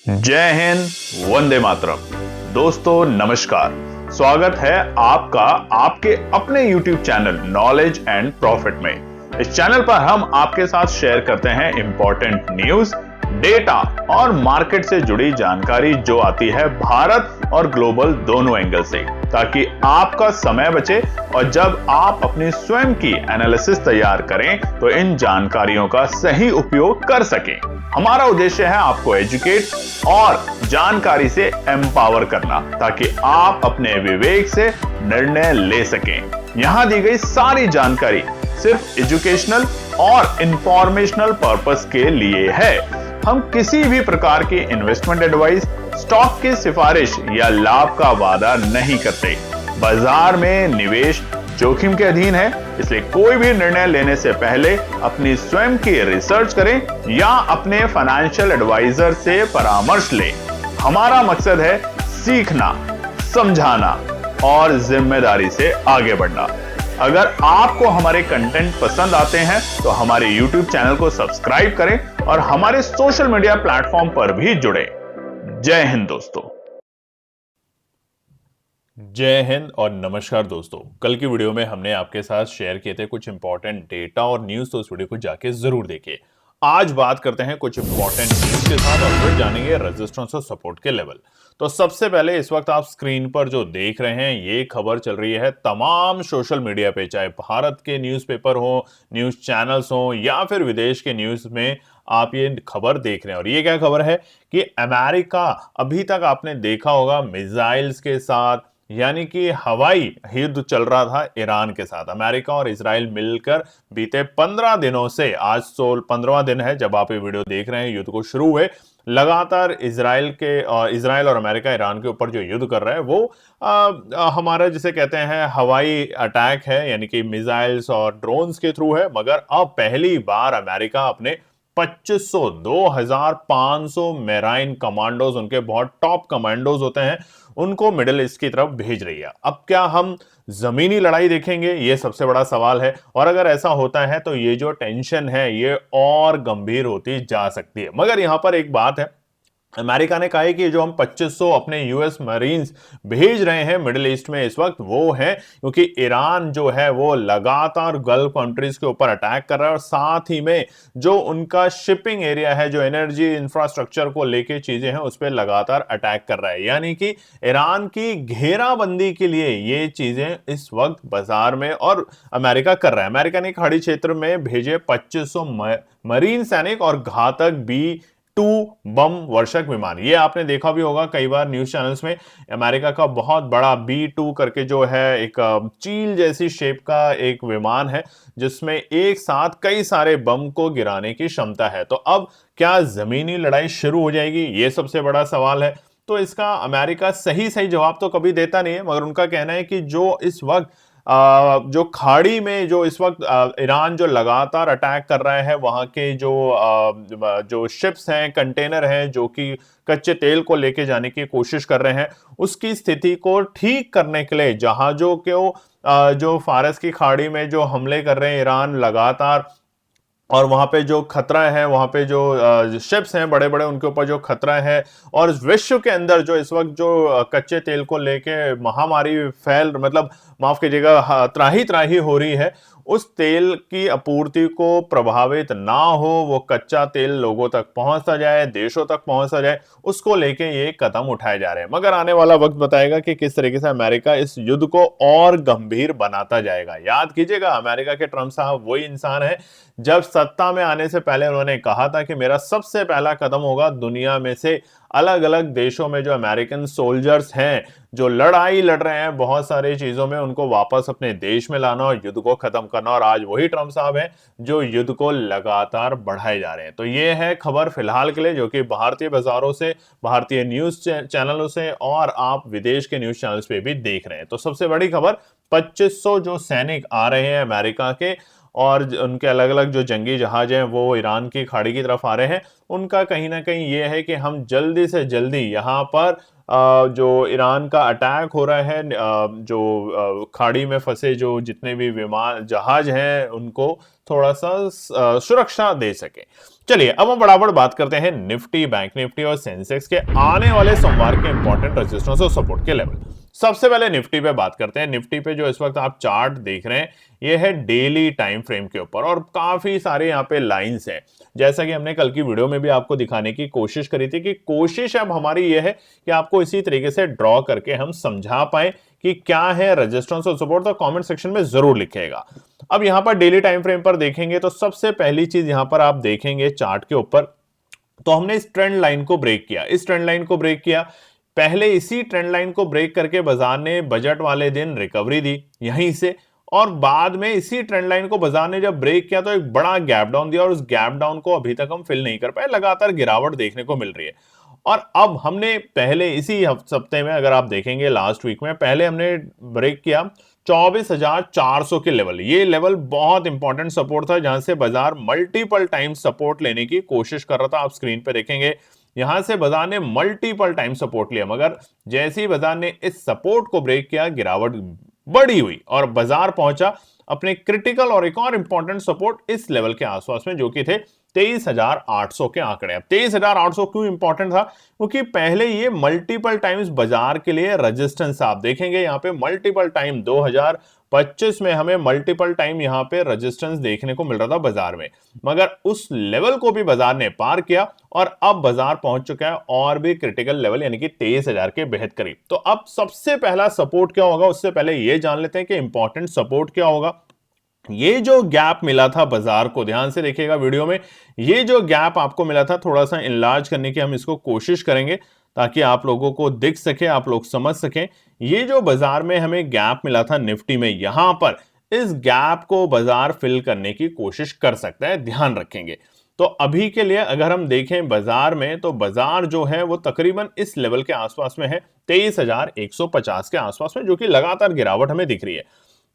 जय हिंद, वंदे मातरम। दोस्तों नमस्कार, स्वागत है आपका आपके अपने YouTube channel knowledge and profit में। इस चैनल पर हम आपके साथ शेयर करते हैं इंपॉर्टेंट न्यूज, डेटा और मार्केट से जुड़ी जानकारी जो आती है भारत और ग्लोबल दोनों एंगल से, ताकि आपका समय बचे और जब आप अपनी स्वयं की एनालिसिस तैयार करें तो इन जानकारियों का सही उपयोग कर सकें। हमारा उद्देश्य है आपको एजुकेट और जानकारी से एम्पावर करना, ताकि आप अपने विवेक से निर्णय ले सकें। यहां दी गई सारी जानकारी सिर्फ एजुकेशनल और इंफॉर्मेशनल पर्पस के लिए है। हम किसी भी प्रकार की इन्वेस्टमेंट एडवाइस, स्टॉक की सिफारिश या लाभ का वादा नहीं करते। बाजार में निवेश जोखिम के अधीन है, इसलिए कोई भी निर्णय लेने से पहले अपनी स्वयं की रिसर्च करें या अपने फाइनेंशियल एडवाइजर से परामर्श लें। हमारा मकसद है सीखना, समझाना और जिम्मेदारी से आगे बढ़ना। अगर आपको हमारे कंटेंट पसंद आते हैं तो हमारे YouTube चैनल को सब्सक्राइब करें और हमारे सोशल मीडिया प्लेटफॉर्म पर भी जुड़ें। जय हिंद दोस्तों। जय हिंद और नमस्कार दोस्तों। कल की वीडियो में हमने आपके साथ शेयर किए थे कुछ इंपॉर्टेंट डेटा और न्यूज़, तो उस वीडियो को जाके जरूर देखिए। आज बात करते हैं कुछ इंपॉर्टेंट न्यूज़ के साथ और फिर जानेंगे रेजिस्टेंस और सपोर्ट के लेवल। तो सबसे पहले इस वक्त आप स्क्रीन पर जो देख रहे हैं ये खबर चल रही है तमाम सोशल मीडिया पे, चाहे भारत के न्यूज़पेपर हो, न्यूज़ चैनल्स हो या फिर विदेश के न्यूज़ में आप ये खबर देख रहे हैं। और ये क्या खबर है कि अमेरिका, अभी तक आपने देखा होगा मिसाइल्स के साथ, यानी कि हवाई युद्ध चल रहा था ईरान के साथ। अमेरिका और इजराइल मिलकर बीते 15 दिनों से, आज 15वां दिन है जब आप ये वीडियो देख रहे हैं, युद्ध को शुरू हुए लगातार इजराइल और अमेरिका ईरान के ऊपर जो युद्ध कर रहा है वो हमारा जिसे कहते हैं हवाई अटैक है, यानी कि मिसाइल्स और ड्रोन्स के थ्रू है। मगर अब पहली बार अमेरिका अपने 2500 मेराइन कमांडोज, उनके बहुत टॉप कमांडोज होते हैं, उनको मिडिल ईस्ट की तरफ भेज रही है। अब क्या हम जमीनी लड़ाई देखेंगे, ये सबसे बड़ा सवाल है। और अगर ऐसा होता है तो ये जो टेंशन है ये और गंभीर होती जा सकती है। मगर यहां पर एक बात है, अमेरिका ने कहा है कि जो हम 2500 अपने यूएस मरीन्स भेज रहे हैं मिडिल ईस्ट में इस वक्त, वो है क्योंकि ईरान जो है वो लगातार गल्फ कंट्रीज के ऊपर अटैक कर रहा है और साथ ही में जो उनका शिपिंग एरिया है, जो एनर्जी इंफ्रास्ट्रक्चर को लेके चीजें हैं, उस पर लगातार अटैक कर रहा है। यानी कि ईरान की घेराबंदी के लिए ये चीजें इस वक्त बाजार में और अमेरिका कर रहा है। अमेरिका ने खाड़ी क्षेत्र में भेजे 2500 मरीन सैनिक और घातक B-2 बम वर्षक विमान। ये आपने देखा भी होगा कई बार न्यूज चैनल्स में, अमेरिका का बहुत बड़ा B-2 करके जो है एक चील जैसी शेप का एक विमान है जिसमें एक साथ कई सारे बम को गिराने की क्षमता है। तो अब क्या जमीनी लड़ाई शुरू हो जाएगी, ये सबसे बड़ा सवाल है। तो इसका अमेरिका सही जवाब तो कभी देता नहीं है, मगर उनका कहना है कि जो इस वक्त जो खाड़ी में जो इस वक्त ईरान जो लगातार अटैक कर रहा है, वहां के जो शिप्स हैं, कंटेनर हैं जो कि कच्चे तेल को लेके जाने की कोशिश कर रहे हैं, उसकी स्थिति को ठीक करने के लिए जहाजों के जो फारस की खाड़ी में जो हमले कर रहे हैं ईरान लगातार, और वहां पे जो खतरा है, वहां पे जो शिप्स हैं बड़े बड़े, उनके ऊपर जो खतरा है, और विश्व के अंदर जो इस वक्त जो कच्चे तेल को लेके महामारी मतलब माफ कीजिएगा, त्राही त्राही हो रही है, उस तेल की आपूर्ति को प्रभावित ना हो, वो कच्चा तेल लोगों तक पहुंचता जाए, देशों तक पहुंचता जाए, उसको लेके ये कदम उठाए जा रहे हैं। मगर आने वाला वक्त बताएगा कि किस तरीके से अमेरिका इस युद्ध को और गंभीर बनाता जाएगा। याद कीजिएगा, अमेरिका के ट्रंप साहब वही इंसान है, जब सत्ता में आने से पहले उन्होंने कहा था कि मेरा सबसे पहला कदम होगा दुनिया में से अलग अलग देशों में जो अमेरिकन सोल्जर्स हैं, जो लड़ाई लड़ रहे हैं बहुत सारी चीजों में, उनको वापस अपने देश में लाना और युद्ध को खत्म करना। और आज वही ट्रंप साहब हैं जो युद्ध को लगातार बढ़ाए जा रहे हैं। तो ये है खबर फिलहाल के लिए, जो कि भारतीय बाजारों से, भारतीय न्यूज चैनलों से और आप विदेश के न्यूज चैनल्स पे भी देख रहे हैं। तो सबसे बड़ी खबर, 2500 जो सैनिक आ रहे हैं अमेरिका के और उनके अलग अलग जो जंगी जहाज हैं वो ईरान की खाड़ी की तरफ आ रहे हैं, उनका कहीं ना कहीं ये है कि हम जल्दी से जल्दी यहाँ पर जो ईरान का अटैक हो रहा है, जो खाड़ी में फंसे जो जितने भी विमान जहाज हैं उनको थोड़ा सा सुरक्षा दे सके। चलिए अब हम बराबर बात करते हैं निफ्टी, बैंक निफ्टी और सेंसेक्स के आने वाले सोमवार के इंपॉर्टेंट रेजिस्टेंस और सपोर्ट के लेवल। सबसे पहले निफ्टी पे बात करते हैं। निफ्टी पे जो इस वक्त आप चार्ट देख रहे हैं ये है डेली टाइम फ्रेम के ऊपर और काफी सारे यहाँ पे लाइंस हैं। जैसा कि हमने कल की वीडियो में भी आपको दिखाने की कोशिश करी थी कि कोशिश अब हमारी ये है कि आपको इसी तरीके से ड्रॉ करके हम समझा पाए कि क्या है रेजिस्टेंस और सपोर्ट, तो कमेंट सेक्शन में जरूर लिखिएगा। अब यहां पर डेली टाइम फ्रेम पर देखेंगे तो सबसे पहली चीज यहां पर आप देखेंगे चार्ट के ऊपर, तो हमने इस ट्रेंड लाइन को ब्रेक किया, इस ट्रेंड लाइन को ब्रेक किया। पहले इसी ट्रेंड लाइन को ब्रेक करके बाजार ने बजट वाले दिन रिकवरी दी यहीं से, और बाद में इसी ट्रेंड लाइन को बाजार ने जब ब्रेक किया तो एक बड़ा गैप डाउन दिया और उस गैप डाउन को अभी तक हम फिल नहीं कर पाए, लगातार गिरावट देखने को मिल रही है। और अब हमने पहले इसी हफ्ते में अगर आप देखेंगे लास्ट वीक में पहले हमने ब्रेक किया 24,400 के लेवल। ये लेवल बहुत इंपॉर्टेंट सपोर्ट था जहां से बाजार मल्टीपल टाइम सपोर्ट लेने की कोशिश कर रहा था। आप स्क्रीन पे देखेंगे यहां से बाजार ने मल्टीपल टाइम सपोर्ट लिया, मगर जैसे ही बाजार ने इस सपोर्ट को ब्रेक किया गिरावट बड़ी हुई और बाजार पहुंचा अपने क्रिटिकल और एक और इंपॉर्टेंट सपोर्ट इस लेवल के आसपास में जो कि थे 23,800 के आंकड़े। अब 23,800 क्यों इंपॉर्टेंट था? क्योंकि पहले ये मल्टीपल टाइम्स बाजार के लिए रेजिस्टेंस, आप देखेंगे यहाँ पे मल्टीपल टाइम 2025 में हमें मल्टीपल टाइम यहाँ पे रेजिस्टेंस देखने को मिल रहा था बाजार में, मगर उस लेवल को भी बाजार ने पार किया और अब बाजार पहुंच चुका है और भी क्रिटिकल लेवल यानी कि 23,000 के बेहद करीब। तो अब सबसे पहला सपोर्ट क्या होगा उससे पहले ये जान लेते हैं कि इंपॉर्टेंट सपोर्ट क्या होगा। ये जो गैप मिला था बाजार को, ध्यान से देखिएगा वीडियो में, ये जो गैप आपको मिला था थोड़ा सा इनलार्ज करने की हम इसको कोशिश करेंगे ताकि आप लोगों को दिख सके, आप लोग समझ सकें। ये जो बाजार में हमें गैप मिला था निफ्टी में, यहां पर इस गैप को बाजार फिल करने की कोशिश कर सकता है, ध्यान रखेंगे। तो अभी के लिए अगर हम देखें बाजार में, तो बाजार जो है वो तकरीबन इस लेवल के आसपास में है 23,150 के आसपास में, जो कि लगातार गिरावट हमें दिख रही है।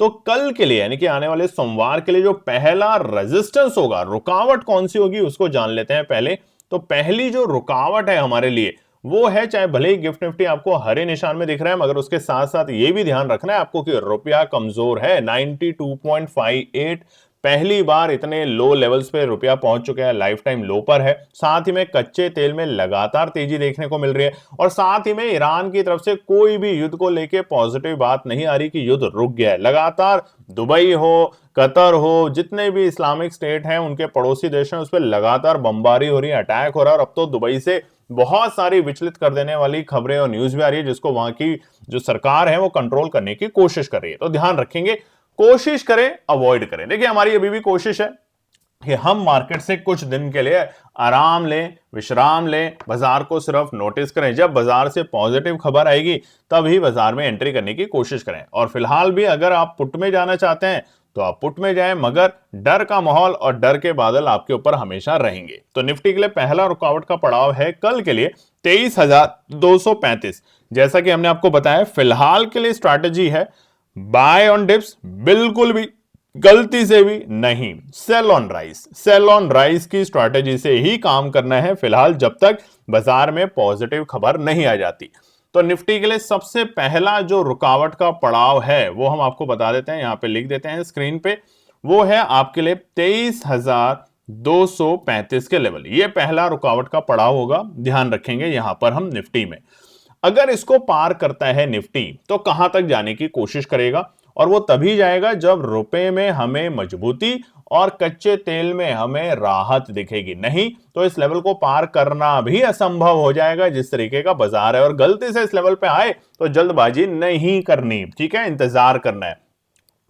तो कल के लिए यानी कि आने वाले सोमवार के लिए जो पहला रेजिस्टेंस होगा, रुकावट कौन सी होगी उसको जान लेते हैं पहले। तो पहली जो रुकावट है हमारे लिए वो है, चाहे भले ही गिफ्ट निफ्टी आपको हरे निशान में दिख रहा है, मगर उसके साथ साथ ये भी ध्यान रखना है आपको कि रुपया कमजोर है। 92.58 पहली बार इतने लो लेवल्स पे रुपया पहुंच चुका है, लाइफ टाइम लो पर है। साथ ही में कच्चे तेल में लगातार तेजी देखने को मिल रही है और साथ ही में ईरान की तरफ से कोई भी युद्ध को लेके पॉजिटिव बात नहीं आ रही कि युद्ध रुक गया है। लगातार दुबई हो, कतर हो, जितने भी इस्लामिक स्टेट हैं उनके पड़ोसी देश हैं उस पर लगातार बमबारी हो रही है, अटैक हो रहा है, और अब तो दुबई से बहुत सारी विचलित कर देने वाली खबरें और न्यूज भी आ रही है जिसको वहां की जो सरकार है वो कंट्रोल करने की कोशिश कर रही है। तो ध्यान रखेंगे, कोशिश करें, अवॉइड करें। देखिए हमारी अभी भी कोशिश है कि हम मार्केट से कुछ दिन के लिए आराम लें, विश्राम लें, बाजार को सिर्फ नोटिस करें। जब बाजार से पॉजिटिव खबर आएगी तभी बाजार में एंट्री करने की कोशिश करें। और फिलहाल भी अगर आप पुट में जाना चाहते हैं तो आप पुट में जाएं, मगर डर का माहौल और डर के बादल आपके ऊपर हमेशा रहेंगे। तो निफ्टी के लिए पहला रुकावट का पड़ाव है कल के लिए 23,235। जैसा कि हमने आपको बताया फिलहाल के लिए स्ट्रैटेजी है बाय ऑन डिप्स, बिल्कुल भी गलती से भी नहीं sell on rise. Sell on rise की स्ट्रैटेजी से ही काम करना है फिलहाल, जब तक बाजार में पॉजिटिव खबर नहीं आ जाती। तो निफ्टी के लिए सबसे पहला जो रुकावट का पड़ाव है वो हम आपको बता देते हैं, यहां पे लिख देते हैं स्क्रीन पे। वो है आपके लिए 23,235 के लेवल। ये पहला रुकावट का पड़ाव होगा, ध्यान रखेंगे यहां पर हम निफ्टी में। अगर इसको पार करता है निफ्टी तो कहां तक जाने की कोशिश करेगा, और वो तभी जाएगा जब रुपए में हमें मजबूती और कच्चे तेल में हमें राहत दिखेगी। नहीं तो इस लेवल को पार करना भी असंभव हो जाएगा जिस तरीके का बाजार है। और गलती से इस लेवल पे आए तो जल्दबाजी नहीं करनी, ठीक है, इंतजार करना है।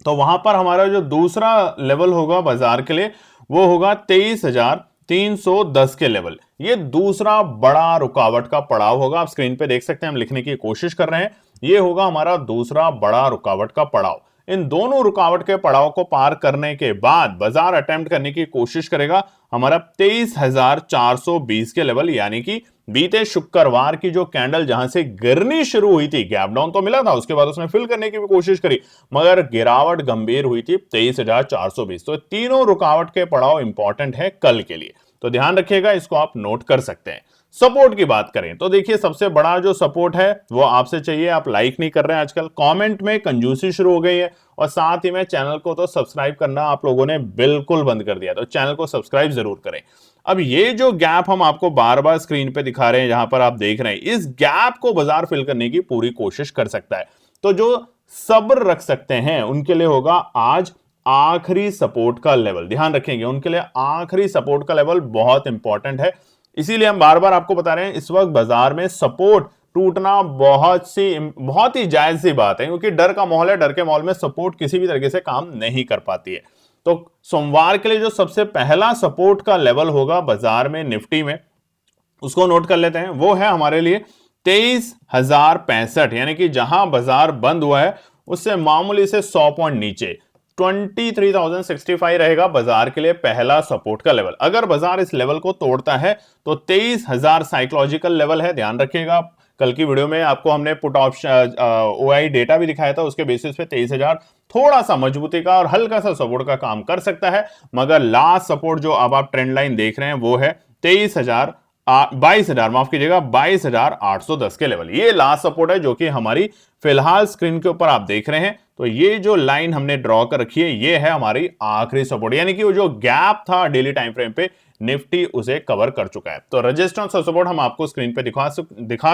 तो वहां पर हमारा जो दूसरा लेवल होगा बाजार के लिए वो होगा 23,310 के लेवल। ये दूसरा बड़ा रुकावट का पड़ाव होगा। आप स्क्रीन पे देख सकते हैं, हम लिखने की कोशिश कर रहे हैं। ये होगा हमारा दूसरा बड़ा रुकावट का पड़ाव। इन दोनों रुकावट के पड़ाव को पार करने के बाद बाजार अटेम्प्ट करने की कोशिश करेगा हमारा 23,420 के लेवल, यानी कि बीते शुक्रवार की जो कैंडल जहां से गिरनी शुरू हुई थी, गैप डाउन तो मिला था, उसके बाद उसने फिल करने की भी कोशिश करी मगर गिरावट गंभीर हुई थी 23,420। तो तीनों रुकावट के पड़ाव इंपॉर्टेंट है कल के लिए, तो ध्यान रखिएगा, इसको आप नोट कर सकते हैं। सपोर्ट की बात करें तो देखिए सबसे बड़ा जो सपोर्ट है वो आपसे चाहिए, आप लाइक नहीं कर रहे हैं आजकल, कमेंट में कंजूसी शुरू हो गई है, और साथ ही में चैनल को तो सब्सक्राइब करना आप लोगों ने बिल्कुल बंद कर दिया, तो चैनल को सब्सक्राइब जरूर करें। अब ये जो गैप हम आपको बार बार स्क्रीन पे दिखा रहे हैं, जहां पर आप देख रहे हैं, इस गैप को बाजार फिल करने की पूरी कोशिश कर सकता है। तो जो सब्र रख सकते हैं उनके लिए होगा आज आखिरी सपोर्ट का लेवल, ध्यान रखेंगे, उनके लिए आखिरी सपोर्ट का लेवल बहुत इंपॉर्टेंट है। इसीलिए हम बार बार आपको बता रहे हैं, इस वक्त बाजार में सपोर्ट टूटना बहुत ही जायज सी बात है, क्योंकि डर का माहौल है, डर के माहौल में सपोर्ट किसी भी तरीके से काम नहीं कर पाती है। तो सोमवार के लिए जो सबसे पहला सपोर्ट का लेवल होगा बाजार में निफ्टी में, उसको नोट कर लेते हैं, वो है हमारे लिए 23,065, यानी कि जहां बाजार बंद हुआ है उससे मामूली से 100 पॉइंट नीचे 23,065 रहेगा बाजार के लिए पहला सपोर्ट का लेवल। अगर बाजार इस लेवल को तोड़ता है तो 23,000 साइकोलॉजिकल लेवल है, ध्यान रखिएगा। कल की वीडियो में आपको हमने पुट ऑप्शन ओआई डेटा भी दिखाया था, उसके बेसिस पे 23,000 थोड़ा सा मजबूती का और हल्का सा सपोर्ट का काम कर सकता है, मगर लास्ट सपोर्ट जो अब आप ट्रेंड लाइन देख रहे हैं वो है 22,000 माफ कीजिएगा 22,810 के लेवल। ये लास्ट सपोर्ट है जो कि हमारी फिलहाल स्क्रीन के ऊपर आप देख रहे हैं। तो ये जो लाइन हमने ड्रॉ कर रखी है ये है हमारी आखिरी सपोर्ट, यानी कि वो जो गैप था डेली टाइम फ्रेम पे निफ्टी उसे कवर कर चुका है। तो रेजिस्टेंस और सपोर्ट हम आपको स्क्रीन पे दिखा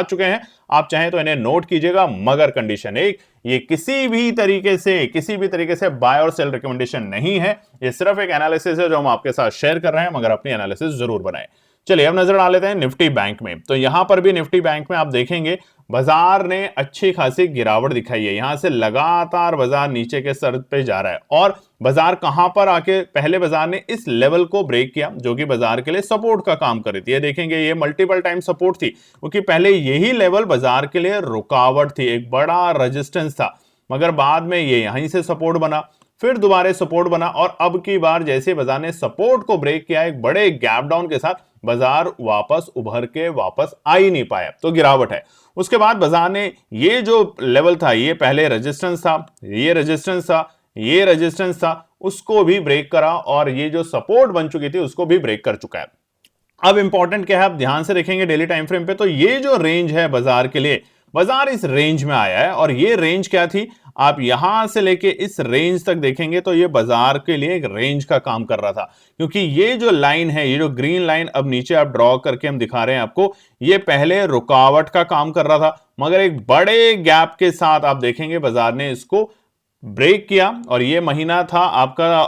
चुके हैं, आप चाहें तो इन्हें नोट कीजिएगा, मगर कंडीशन एक, ये किसी भी तरीके से बाय और सेल रिकमेंडेशन नहीं है, ये सिर्फ एक एनालिसिस है जो हम आपके साथ शेयर कर रहे हैं, मगर अपनी एनालिसिस जरूर बनाएं। चलिए अब नजर डाल लेते हैं निफ्टी बैंक में। तो यहां पर भी निफ्टी बैंक में आप देखेंगे बाजार ने अच्छी खासी गिरावट दिखाई है, यहां से लगातार बाजार नीचे के स्तर पे जा रहा है, और बाजार कहां पर आके पहले बाजार ने इस लेवल को ब्रेक किया जो कि बाजार के लिए सपोर्ट का काम कर रही थी। ये देखेंगे ये मल्टीपल टाइम सपोर्ट थी, क्योंकि पहले यही लेवल बाजार के लिए रुकावट थी, एक बड़ा रेजिस्टेंस था, मगर बाद में ये यहीं से सपोर्ट बना, फिर दोबारा सपोर्ट बना, और अब की बार जैसे बाजार ने सपोर्ट को ब्रेक किया एक बड़े गैप डाउन के साथ, बाजार वापस उभर के वापस आ ही नहीं पाया, तो गिरावट है। उसके बाद बाजार ने ये जो लेवल था, ये पहले रेजिस्टेंस था, ये रेजिस्टेंस था, ये रेजिस्टेंस था, उसको भी ब्रेक करा, और ये जो सपोर्ट बन चुकी थी उसको भी ब्रेक कर चुका है। अब इंपॉर्टेंट क्या है, आप ध्यान से देखेंगे डेली टाइम फ्रेम पे, तो ये जो रेंज है बाजार के लिए, बाजार इस रेंज में आया है, और ये रेंज क्या थी, आप यहां से लेके इस रेंज तक देखेंगे तो ये बाजार के लिए एक रेंज का काम कर रहा था, क्योंकि ये जो लाइन है, ये जो ग्रीन लाइन अब नीचे आप ड्रॉ करके हम दिखा रहे हैं आपको, ये पहले रुकावट का काम कर रहा था, मगर एक बड़े गैप के साथ आप देखेंगे बाजार ने इसको ब्रेक किया, और ये महीना था आपका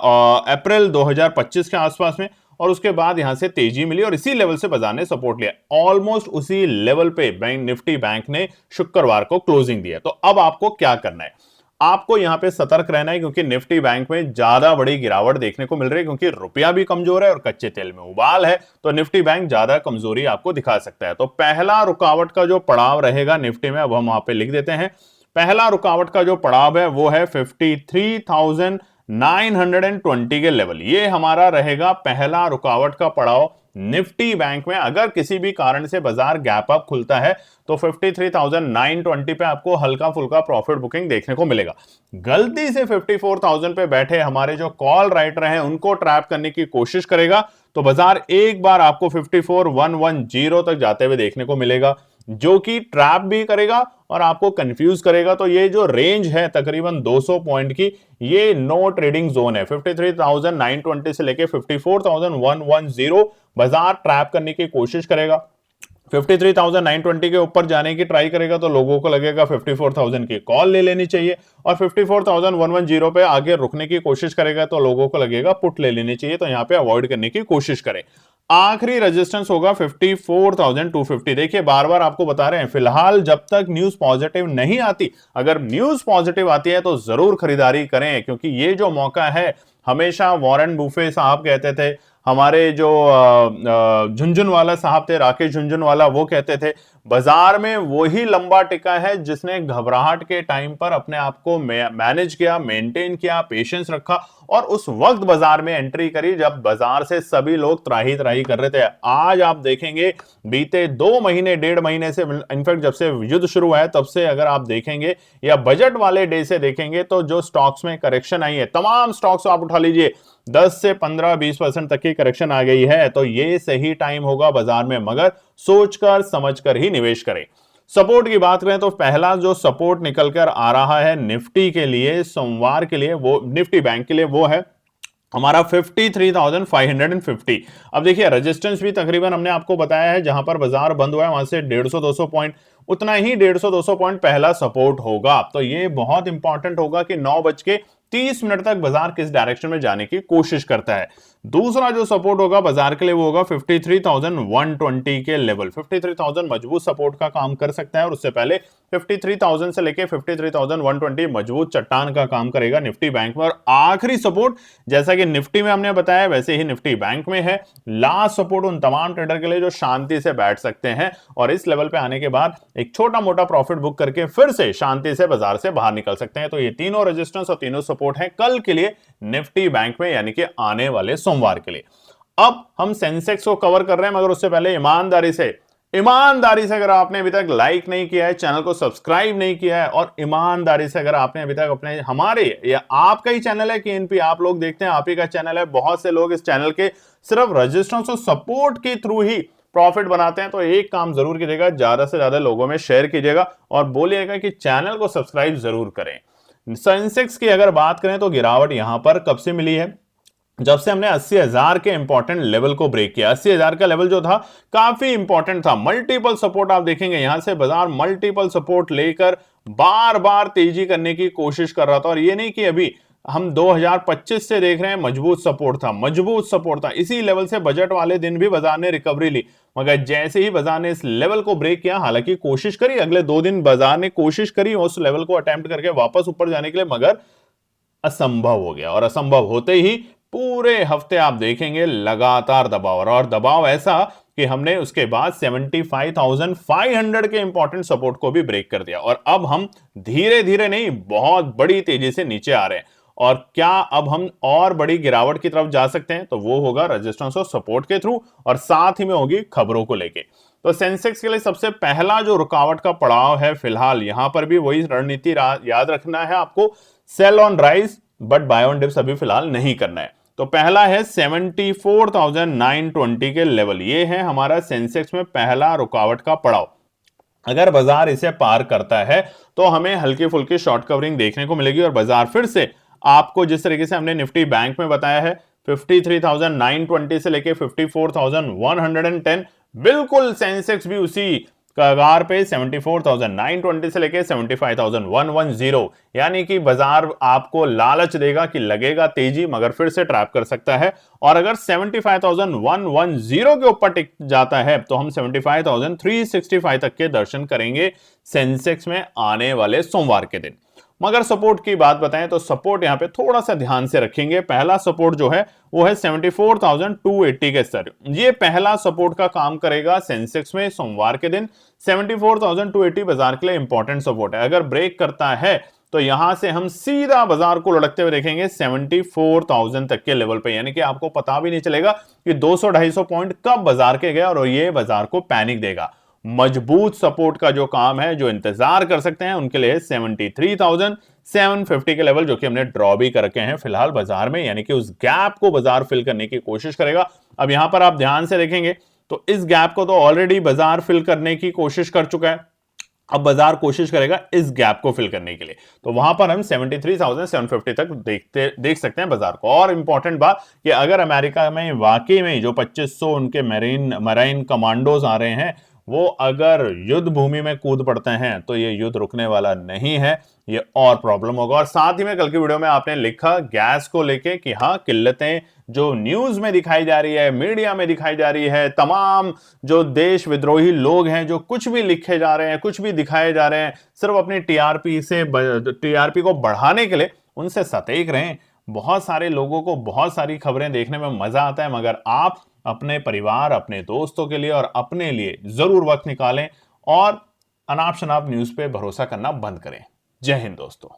अप्रैल 2025 के आसपास में, और उसके बाद यहां से तेजी मिली और इसी लेवल से बाजार ने सपोर्ट लिया। ऑलमोस्ट उसी लेवल पे निफ्टी बैंक ने शुक्रवार को क्लोजिंग दिया। तो अब आपको क्या करना है, आपको यहां पे सतर्क रहना है, क्योंकि निफ्टी बैंक में ज्यादा बड़ी गिरावट देखने को मिल रही है, क्योंकि रुपया भी कमजोर है और कच्चे तेल में उबाल है, तो निफ्टी बैंक ज्यादा कमजोरी आपको दिखा सकता है। तो पहला रुकावट का जो पड़ाव रहेगा निफ्टी में, अब हम वहां पे लिख देते हैं, पहला रुकावट का जो पड़ाव है वो है 53,920 के लेवल, ये हमारा रहेगा पहला रुकावट का पड़ाव निफ्टी बैंक में। अगर किसी भी कारण से बाजार गैप अप खुलता है तो 53,920 पे आपको हल्का फुल्का प्रॉफिट बुकिंग देखने को मिलेगा। गलती से 54,000 पे बैठे हमारे जो कॉल राइटर हैं उनको ट्रैप करने की कोशिश करेगा तो बाजार एक बार आपको 54,110 तक जाते हुए देखने को मिलेगा, जो कि ट्रैप भी करेगा और आपको कंफ्यूज करेगा। तो ये जो रेंज है तकरीबन 200 पॉइंट की, ये नो ट्रेडिंग जोन है। 53,920 से लेके 54,110 बाजार ट्रैप करने की कोशिश करेगा। 53,920 के ऊपर जाने की ट्राई करेगा तो लोगों को लगेगा 54,000 की कॉल ले लेनी चाहिए, और 54,110 पे आगे रुकने की कोशिश करेगा तो लोगों को लगेगा पुट ले लेनी चाहिए, तो यहां पे अवॉइड करने की कोशिश करें। आखिरी रेजिस्टेंस होगा 54,250। देखिए बार बार आपको बता रहे हैं, फिलहाल जब तक न्यूज पॉजिटिव नहीं आती, अगर न्यूज पॉजिटिव आती है तो जरूर खरीदारी करें, क्योंकि ये जो मौका है, हमेशा वॉरेन बुफे साहब कहते थे, हमारे जो झुंझुनवाला साहब थे, राकेश झुंझुनवाला, वो कहते थे बाजार में वही लंबा टिका है जिसने घबराहट के टाइम पर अपने आप को मैनेज किया, मेंटेन किया, पेशेंस रखा, और उस वक्त बाजार में एंट्री करी जब बाजार से सभी लोग त्राही त्राही कर रहे थे। आज आप देखेंगे बीते 2 महीने 1.5 महीने से, इनफैक्ट जब से युद्ध शुरू हुआ है तब से अगर आप देखेंगे या बजट वाले डे से देखेंगे, तो जो स्टॉक्स में करेक्शन आई है, तमाम स्टॉक्स आप उठा लीजिए, 10 से 15-20% तक की करेक्शन आ गई है। तो ये सही टाइम होगा बाजार में, मगर सोचकर समझकर ही निवेश करें। सपोर्ट की बात करें तो पहला जो सपोर्ट निकल कर आ रहा है निफ्टी के लिए सोमवार के लिए, वो निफ्टी बैंक के लिए, वो है हमारा 53,550। अब देखिए रेजिस्टेंस भी तकरीबन हमने आपको बताया है, जहां पर बाजार बंद हुआ है वहां से 150-200 पॉइंट, उतना ही 150-200 पॉइंट पहला सपोर्ट होगा। तो ये बहुत इंपॉर्टेंट होगा कि 9:30 तक बाजार किस डायरेक्शन में जाने की कोशिश करता है। दूसरा जो सपोर्ट होगा बाजार के लिए वो होगा 53,120 के लेवल। 53,000 मजबूत सपोर्ट का काम कर सकता है और उससे पहले 53,000 से लेके 53,120 मजबूत चट्टान का काम करेगा निफ्टी बैंक में। और आखिरी सपोर्ट जैसा कि निफ्टी में हमने बताया वैसे ही निफ्टी बैंक में है, लास्ट सपोर्ट उन तमाम ट्रेडर के लिए जो शांति से बैठ सकते हैं और इस लेवल पे आने के बाद एक छोटा मोटा प्रॉफिट बुक करके फिर से शांति से बाजार से बाहर निकल सकते हैं। तो ये तीनों रेजिस्टेंस और तीनों सपोर्ट हैं कल के लिए निफ्टी बैंक में, यानी कि आने वाले सोमवार के लिए। अब हम सेंसेक्स को कवर कर रहे हैं, मगर उससे पहले ईमानदारी से अगर आपने अभी तक लाइक नहीं किया है, चैनल को सब्सक्राइब नहीं किया है, और ईमानदारी से अगर आपने अभी तक अपने हमारे या आपका ही चैनल है KNP, आप लोग देखते हैं, आप ही का चैनल है, बहुत से लोग इस चैनल के सिर्फ रेजिस्टेंस और सपोर्ट के थ्रू ही प्रॉफिट बनाते हैं, तो एक काम जरूर कीजिएगा, ज्यादा से ज्यादा लोगों में शेयर कीजिएगा और बोलिएगा कि चैनल को सब्सक्राइब जरूर करें। सेंसेक्स की अगर बात करें तो गिरावट यहां पर कब से मिली है, जब से हमने 80,000 के इंपॉर्टेंट लेवल को ब्रेक किया। 80,000 का लेवल जो था काफी इंपॉर्टेंट था, मल्टीपल सपोर्ट आप देखेंगे यहां से बाजार मल्टीपल सपोर्ट लेकर बार बार तेजी करने की कोशिश कर रहा था। और ये नहीं कि अभी हम 2025 से देख रहे हैं मजबूत सपोर्ट था, इसी लेवल से बजट वाले दिन भी बाजार ने रिकवरी ली, मगर जैसे ही बाजार ने इस लेवल को ब्रेक किया, हालांकि कोशिश करी, अगले 2 दिन बाजार ने कोशिश करी उस लेवल को अटेम्प्ट करके वापस ऊपर जाने के लिए, मगर असंभव हो गया। और असंभव होते ही पूरे हफ्ते आप देखेंगे लगातार दबाव, और दबाव ऐसा कि हमने उसके बाद 75,500 के इंपॉर्टेंट सपोर्ट को भी ब्रेक कर दिया। और अब हम धीरे धीरे नहीं, बहुत बड़ी तेजी से नीचे आ रहे हैं। और क्या अब हम और बड़ी गिरावट की तरफ जा सकते हैं, तो वो होगा रेजिस्टेंस और सपोर्ट के थ्रू, और साथ ही में होगी खबरों को लेके। तो सेंसेक्स के लिए सबसे पहला जो रुकावट का पड़ाव है फिलहाल, यहां पर भी वही रणनीति याद रखना है आपको, sell on rise but buy on dips अभी फिलहाल नहीं करना है। तो पहला है 74,920 के लेवल, ये है हमारा सेंसेक्स में पहला रुकावट का पड़ाव। अगर बाजार इसे पार करता है तो हमें हल्की फुल्की शॉर्ट कवरिंग देखने को मिलेगी और बाजार फिर से आपको जिस तरीके से हमने निफ्टी बैंक में बताया है 53,920 से लेके 54,110, बिल्कुल सेंसेक्स भी उसी कगार पे 74,920 से लेके 75,110, यानी कि बाजार आपको लालच देगा कि लगेगा तेजी, मगर फिर से ट्रैप कर सकता है। और अगर 75,110 के ऊपर टिक जाता है तो हम 75,365 तक के दर्शन करेंगे सेंसेक्स में आने वाले सोमवार के दिन। मगर सपोर्ट की बात बताएं तो सपोर्ट यहां पे थोड़ा सा ध्यान से रखेंगे। पहला सपोर्ट जो है वो है 74,280 के स्तर, ये पहला सपोर्ट का काम करेगा सेंसेक्स में सोमवार के दिन। 74,280 बाजार के लिए इंपॉर्टेंट सपोर्ट है, अगर ब्रेक करता है तो यहां से हम सीधा बाजार को लुढ़कते हुए देखेंगे 74,000 तक के लेवल पे, यानी कि आपको पता भी नहीं चलेगा कि 200-250 पॉइंट कब बाजार के गए और ये बाजार को पैनिक देगा। मजबूत सपोर्ट का जो काम है, जो इंतजार कर सकते हैं उनके लिए 73,750 के लेवल, जो कि हमने ड्रॉ भी करके हैं फिलहाल बाजार में, यानी कि उस गैप को बाजार फिल करने की कोशिश करेगा। अब यहां पर आप ध्यान से देखेंगे तो इस गैप को तो ऑलरेडी बाजार फिल करने की कोशिश कर चुका है, अब बाजार कोशिश करेगा इस गैप को फिल करने के लिए, तो वहां पर हम 73,750 तक देख सकते हैं बाजार को। और इंपॉर्टेंट बात कि अगर अमेरिका में वाकई में जो 2500 उनके मरीन कमांडोज आ रहे हैं, वो अगर युद्ध भूमि में कूद पड़ते हैं तो ये युद्ध रुकने वाला नहीं है, ये और प्रॉब्लम होगा। और साथ ही में कल की वीडियो में आपने लिखा गैस को लेके कि हाँ, किल्लतें जो न्यूज में दिखाई जा रही है, मीडिया में दिखाई जा रही है, तमाम जो देश विद्रोही लोग हैं जो कुछ भी लिखे जा रहे हैं, कुछ भी दिखाए जा रहे हैं, सिर्फ अपनी टीआरपी को बढ़ाने के लिए, उनसे सतर्क रहें। बहुत सारे लोगों को बहुत सारी खबरें देखने में मजा आता है, मगर आप अपने परिवार, अपने दोस्तों के लिए और अपने लिए जरूर वक्त निकालें और अनाप शनाप न्यूज पे भरोसा करना बंद करें। जय हिंद दोस्तों।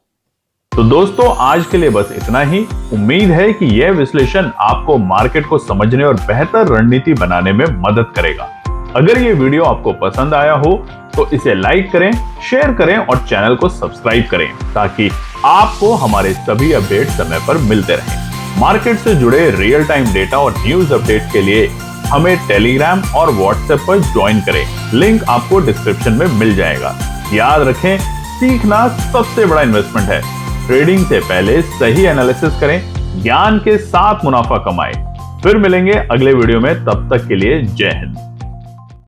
तो दोस्तों आज के लिए बस इतना ही। उम्मीद है कि यह विश्लेषण आपको मार्केट को समझने और बेहतर रणनीति बनाने में मदद करेगा। अगर ये वीडियो आपको पसंद आया हो तो इसे लाइक करें, शेयर करें और चैनल को सब्सक्राइब करें, ताकि आपको हमारे सभी अपडेट समय पर मिलते रहें। मार्केट से जुड़े रियल टाइम डेटा और न्यूज अपडेट के लिए हमें टेलीग्राम और व्हाट्सएप पर ज्वाइन करें, लिंक आपको डिस्क्रिप्शन में मिल जाएगा। याद रखें, सीखना सबसे बड़ा इन्वेस्टमेंट है। ट्रेडिंग से पहले सही एनालिसिस करें, ज्ञान के साथ मुनाफा कमाएं। फिर मिलेंगे अगले वीडियो में, तब तक के लिए जय हिंद।